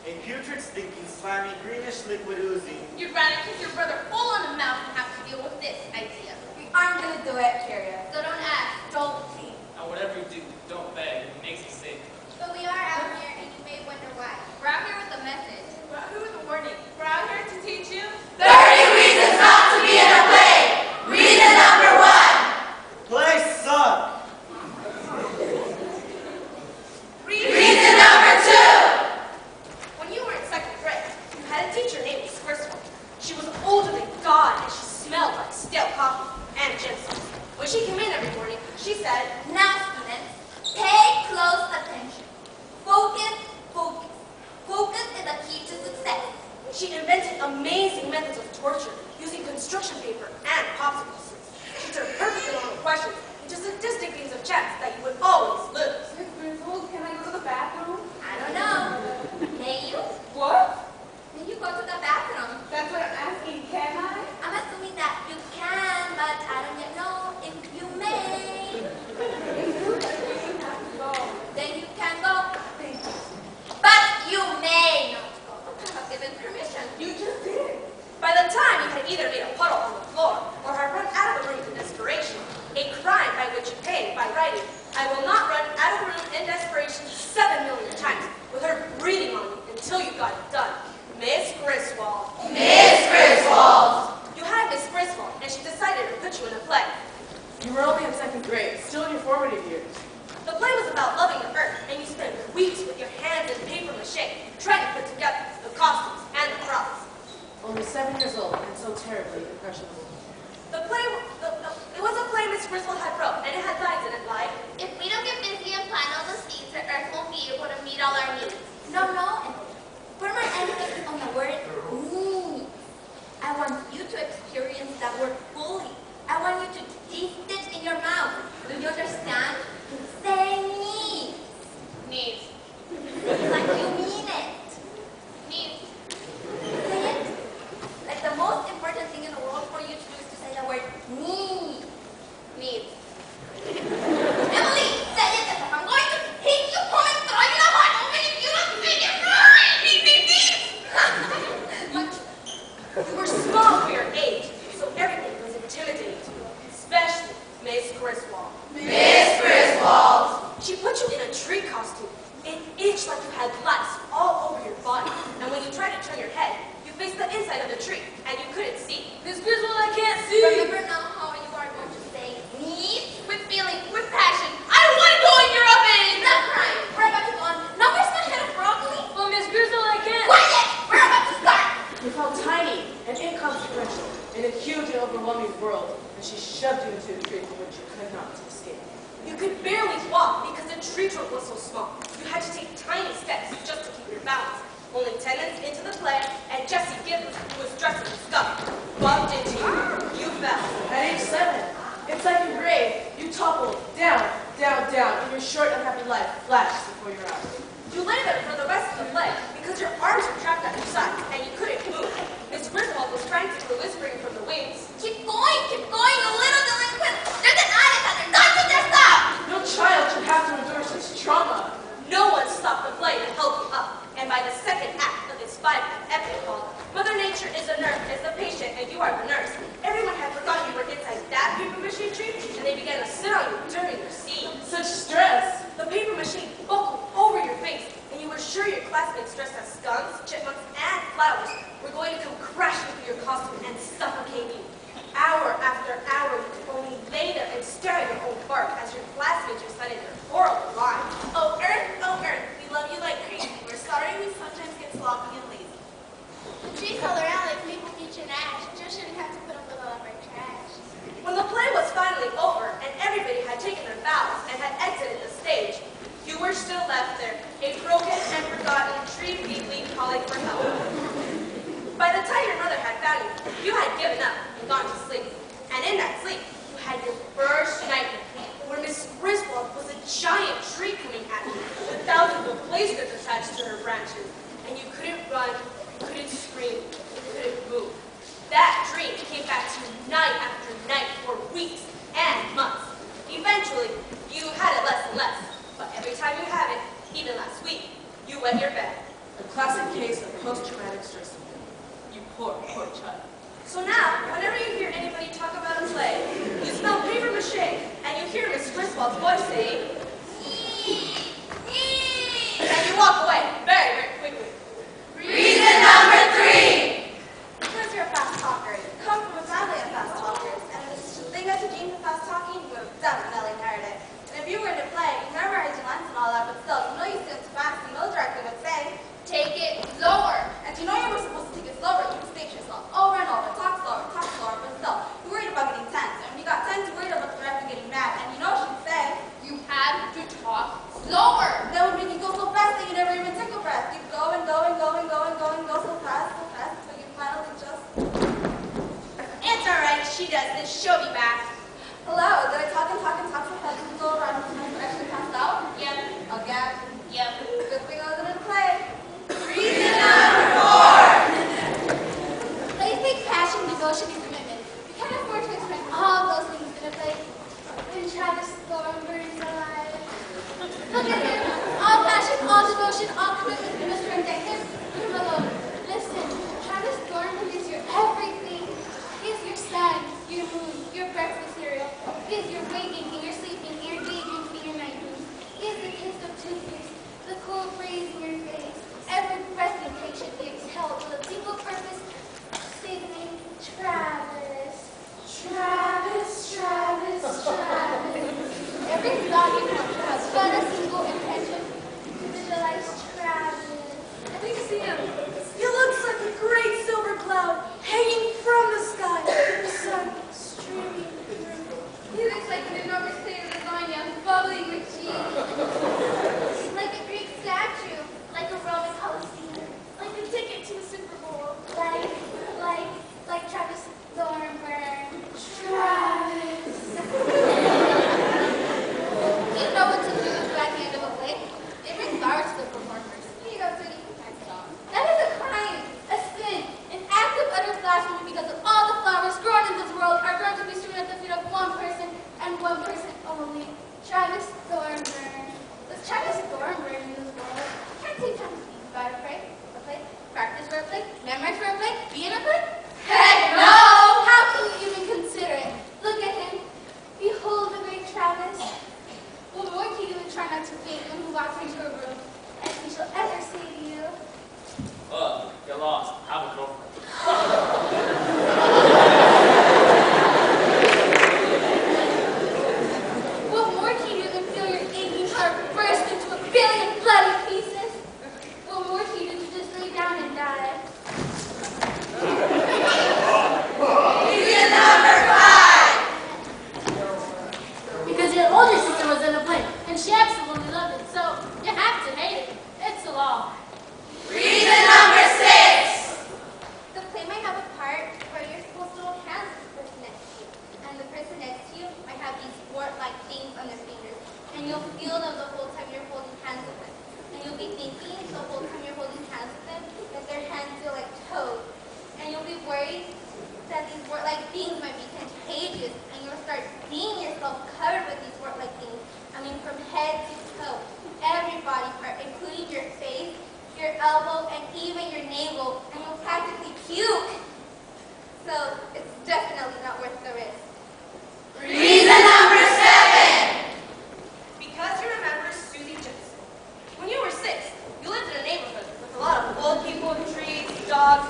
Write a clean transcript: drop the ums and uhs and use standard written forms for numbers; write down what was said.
A putrid, stinking, slimy, greenish liquid oozing. You'd rather kiss your brother full on the mouth than have to deal with this idea. We aren't going to do it, Carrie. So don't ask. Don't plead. And whatever you do, don't beg. It makes you sick. But we are out here, and you may wonder why. We're out here with a message. We're out here with a warning. We're out here to teach you 30 reasons not to be in a play. Reason number 1. Play suck. Reason number 2. When you were in second grade, you had a teacher named Miss Griswold. She was older than God, and she smelled like stale coffee and gypsum. When she came in every morning, she said, Now, students, pay close attention. Focus, focus. Focus is the key to success. she invented amazing methods of torture using construction paper and popsicle sticks. She turned perfectly normal questions into sadistic games of chance that you would always lose. Miss Griswold, can I go to the bathroom? I don't know. May you? What? May you go to the bathroom? That's what I'm asking. Can I? I'm assuming that you can, but I don't yet know if you may. You have to go. Then you can go. Thank you. But you may not go. I have given permission. You just did. By the time you had either made a puddle on the floor or had run out of the room in desperation, a crime by which you paid by writing, I will not run out of the room in desperation 7 million times with her breathing on you until you got it done. Miss Griswold. Miss Griswold. You had Miss Griswold, and she decided to put you in a play. You were only in second grade, still in your formative years. The play was about loving the earth, and you spent weeks with your hands in paper mache, trying to put together the costumes and the props. Only 7 years old and so terribly impressionable. It was a play Miss Griswold had wrote, and it had lines in it like, If we don't get busy and plant all the seeds, the earth won't be able to meet all our needs. No, put more emphasis on the word need. I want you to experience that word fully. I want you to taste it in your mouth. Do you understand? Say needs. needs. Like you mean it. Needs. Say it. Like the most important thing in the world for you to do is to say the word need. Needs. Emily, say it as if I'm going to hit you from and throw you the heart open if you don't say it right. You were small for your age, so everything was intimidating to you, especially Miss Griswold. Miss Griswold. She put you in a tree costume. It itched like you had lice all over your body, and when you tried to turn your head, you faced the inside of the tree, and you couldn't see. Miss Griswold, I can't see! Remember now how you are going to say need with feeling, with passion. I don't want to go in your oven! Stop crying. We're about to go on. Now where's my head of broccoli? Well, Miss Griswold, I can't. Quiet! We're about to start! You felt tiny and inconsequential in a huge and overwhelming world, and she shoved you into a tree from which you could not escape. You could barely walk because the tree trunk was so small. You had to take tiny steps just to keep your balance. Only 10 minutes into the play, and Jessie Gibbons, who was dressed in scuff, bumped into you. You fell. At age 7, in second grade, you toppled down, down, down, and your short, unhappy life flashed before your eyes. You lay there for the rest of the play because your arms were trapped at your sides and you couldn't move. Miss Griswold was frantically whispering from the wings. Keep going, you little delinquent! There's an attic under, not to their stop! No child should have to endure such trauma. No one stopped the play to help you up, and by the second act of its 5-act epic called Mother Nature is the patient, and you are the nurse, everyone had forgotten you were inside that paper mache tree, and they began to sit on you during your scene. Such stress. The paper mache buckled over your face, and you were sure your classmates dressed as skunks, chipmunks, and flowers were going to come crashing through your costume and suffocate you. Hour after hour, you could only lay there and stare at your own bark as your classmates recited their horrible lines. Oh, Earth, we love you like crazy. We're sorry we sometimes get sloppy and lazy. The trees color out like maple beach and ash. Just shouldn't have to put up with all of our trash. When the play was finally over and everybody had taken their bows and had exited the stage, you were still left there, a broken and forgotten tree feebly calling for help. By the time your mother had found you, you had given up and gone to sleep. And in that sleep, you had your first nightmare, where Miss Griswold was a giant tree coming at you, with thousands of blazers attached to her branches, and you couldn't run, you couldn't scream, you couldn't move. That dream came back to you night after night for weeks and months. Eventually, you had it less and less, but every time you have it, even last week, you wet your bed. A classic case most traumatic stress symptom. You poor child. So now, whenever you hear anybody talk about a play, you smell paper mache, and you hear Miss Griswold's voice saying, and you walk away very, very quickly. Reason number 3. Because you're a fast talker. You come from a family of fast talkers. And if it's such a thing as a gene for fast talking, you would have definitely inherited it. And if you were to play, you memorize your lines and all that, but still, you know you seem too fast, you know directly what to say. Take it slower. And you know you're not supposed to take it slower. You mistake yourself over and over. Talk slower, but still, you're worried about getting tense. And when you got tense, you're worried about the director getting mad. And you know she'd say, You have to talk slower. that would make you go so fast that you never even take a breath. You go and go and go and go and go and go so fast, until you finally just... It's alright, she does this, she'll be back. Hello, did I talk and talk and talk so fast and go around and actually passed out? Yep. Again? Yep. Good thing I wasn't in play. Reason number 4. Plays take passion, devotion, and commitment. You can't afford to expect all those things in a play. When Travis Thornbury's alive. Look at him. All passion, all devotion, all commitment. You must reject him. Leave him alone. Listen, Travis Thornbury is your everything. He is your sun, your moon, your breakfast cereal. He is your waking and your sleeping, your daydreams and your night dreams. He is the taste of toothpaste, the cool breeze in your face. Every breath you take should be exhaled with a single purpose. Say the name Travis. Travis, Travis, Travis. Every thought you have has but a single intention. Visualize Travis. I think I see him. He looks like a great silver cloud hanging from the sky, the sun streaming through. He looks like an enormous plate of lasagna bubbling with cheese. He's like a Greek statue, like a Roman Colosseum, like a ticket to a Super Bowl, like Travis Thornburn. Travis. You know what to do at the end of a play. It brings flowers to the performers. Here you go, sweetie. That is a crime, a sin, an act of utter blasphemy because of all the flowers grown in this world are going to be strewn at the feet of one person and one person only. Travis Thornburn. Was Travis Thornburn in this world? Can't take time to think about a play. Practice for a play, memorize for a play, be in a play? Heck no! How can you even consider it? Look at him. Behold the great Travis. What more can you do than try not to faint when he walks into a room? And he shall ever say to you, You're lost. Have a girlfriend. what more can you do than feel your aching heart burst into a billion bloody pieces? What more can you do than just lay down and die? Reason number 5. Because your older sister was in a play, and she absolutely loved it, so you have to hate it. It's the law. Reason number 6. The play might have a part where you're supposed to hold hands with the person next to you. And the person next to you might have these wart-like things on their fingers. And you'll feel them the whole time you're holding hands with them. And you'll be thinking the whole time you're holding hands with them that their hands feel like toes. And you'll be worried that these wart-like things might be contagious. And you'll start seeing yourself covered with these wart-like things. I mean, from head to toe. Every body part, including your face, your elbow, and even your navel, and you'll practically puke. So it's definitely not worth the risk. Reason number 7. Because you remember Susie Jensen. When you were 6, you lived in a neighborhood with a lot of old people, trees, dogs,